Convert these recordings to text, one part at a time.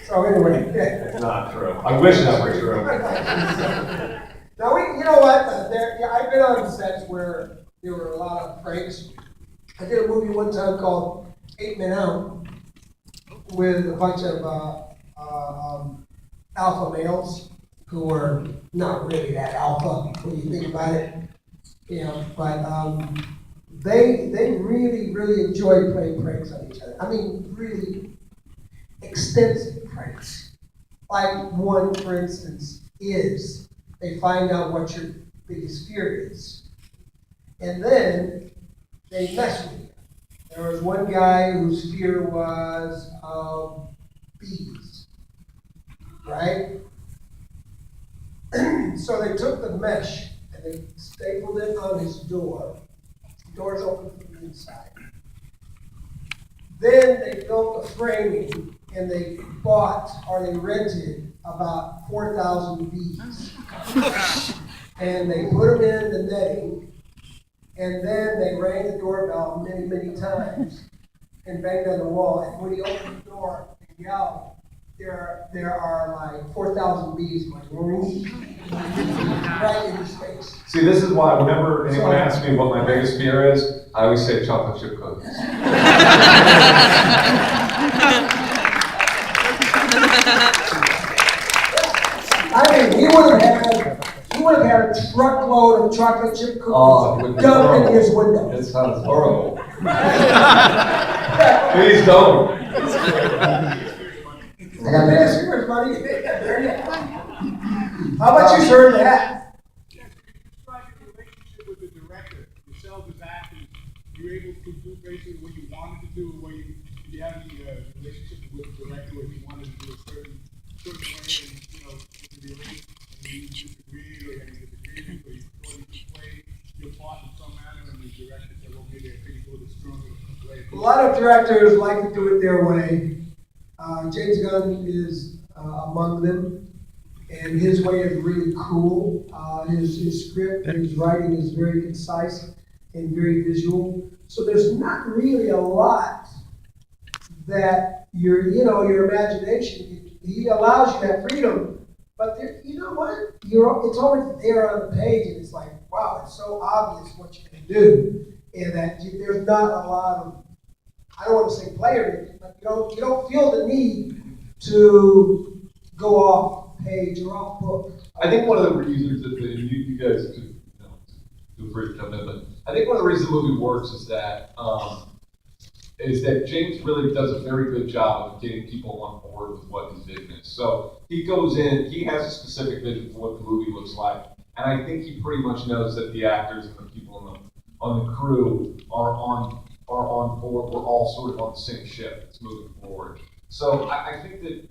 So anyway. It's not true. I wish that were true. Now, you know what? I've been on sets where there were a lot of pranks. I did a movie one time called 8 Men Out with a bunch of alpha males who were not really that alpha when you think about it. You know, but they really, really enjoyed playing pranks on each other. I mean, really extensive pranks. Like one, for instance, is they find out what your biggest fear is. And then they mess with you. There was one guy whose fear was bees, right? So they took the mesh and they stapled it on his door. The door's open from the inside. Then they built the framing and they bought or they rented about 4,000 bees. And they put them in the netting, and then they rang the doorbell many, many times and banged on the wall. And when he opened the door and yelled, there are like 4,000 bees going right in his face. See, this is why whenever anyone asks me what my biggest fear is, I always say chocolate chip cookies. I mean, he would have had a truckload of chocolate chip cookies dumped in his window. It sounds horrible. Please don't. I got biggest fears, buddy. How about you, sir, that? Describe your relationship with the director, yourself as actors. You're able to do basically what you wanted to do, or you had any relationship with the director where you wanted to do a certain way, and it could be arranged, and you disagreed, or you had a disagreement, or you thought you could play your part in some manner, and the director said, well, maybe I think it's a little stronger way. A lot of directors like to do it their way. James Gunn is among them, and his way is really cool. His script, his writing is very concise and very visual. So there's not really a lot that your imagination, he allows you that freedom, but you know what? It's already there on the page, and it's like, wow, it's so obvious what you can do, and that there's not a lot of, I don't want to say player, but you don't feel the need to go off page or off book. I think one of the reasons that you guys could feel free to jump in, but I think one of the reasons the movie works is that James really does a very good job of getting people on board with what his vision is. So he goes in, he has a specific vision for what the movie looks like, and I think he pretty much knows that the actors and the people on the crew are on board. We're all sort of on the same ship that's moving forward. So I think that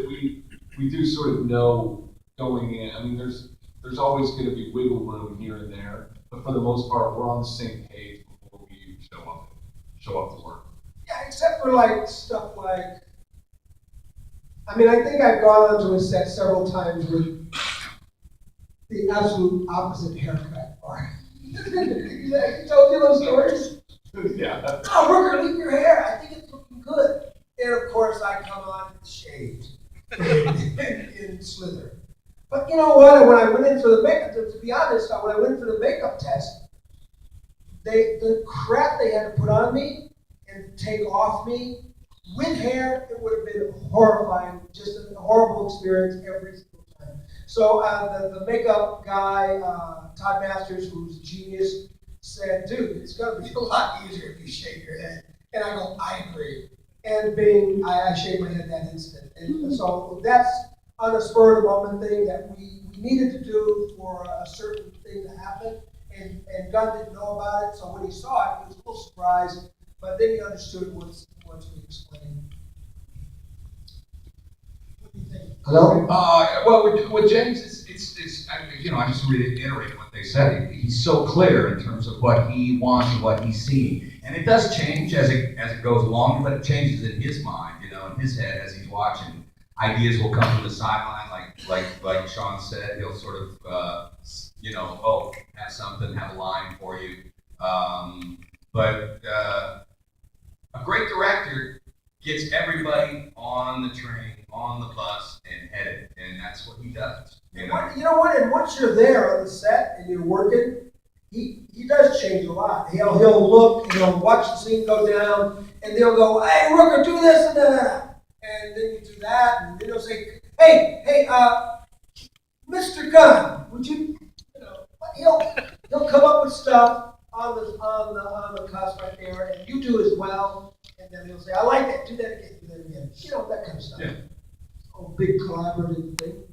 we do sort of know going in. I mean, there's always going to be wiggle room here and there, but for the most part, we're on the same page before we show up to work. Yeah, except for like stuff like, I mean, I think I've gone onto a set several times with the absolute opposite haircut. He told you those stories? Yeah. Oh, Rooker, leave your hair. I think it's looking good. And of course, I come on shaved in slither. But you know what? When I went in for the makeup, to be honest, when I went for the makeup test, the crap they had to put on me and take off me with hair, it would have been horrifying, just a horrible experience every single time. So the makeup guy, Todd Masters, who's a genius, said, dude, it's going to be a lot easier if you shave your head. And I go, I agree. And I shaved my head that instant. And so that's on a spur of the moment thing that we needed to do for a certain thing to happen. And Gunn didn't know about it, so when he saw it, he was a little surprised, but then he understood once we explained. What do you think? Hello? Well, with James, it's I just reiterate what they said. He's so clear in terms of what he wants and what he's seeing. And it does change as it goes along, but it changes in his mind, in his head as he's watching. Ideas will come from the sideline, like Sean said. He'll sort of, have something, have a line for you. But a great director gets everybody on the train, on the bus and headed, and that's what he does. You And know? you know what? And once you're there on the set and you're working, he does change a lot. He'll look, he'll watch the scene go down, and they'll go, "Hey, Rooker, do this and that," and then you do that, and then he'll say, "Hey, Mr. Gunn, would you know?" He'll come up with stuff on the cusp right there, and you do as well, and then he'll say, "I like that. Do that again. Do that again." You know, that kind of stuff. Yeah. Oh, big collaborative thing.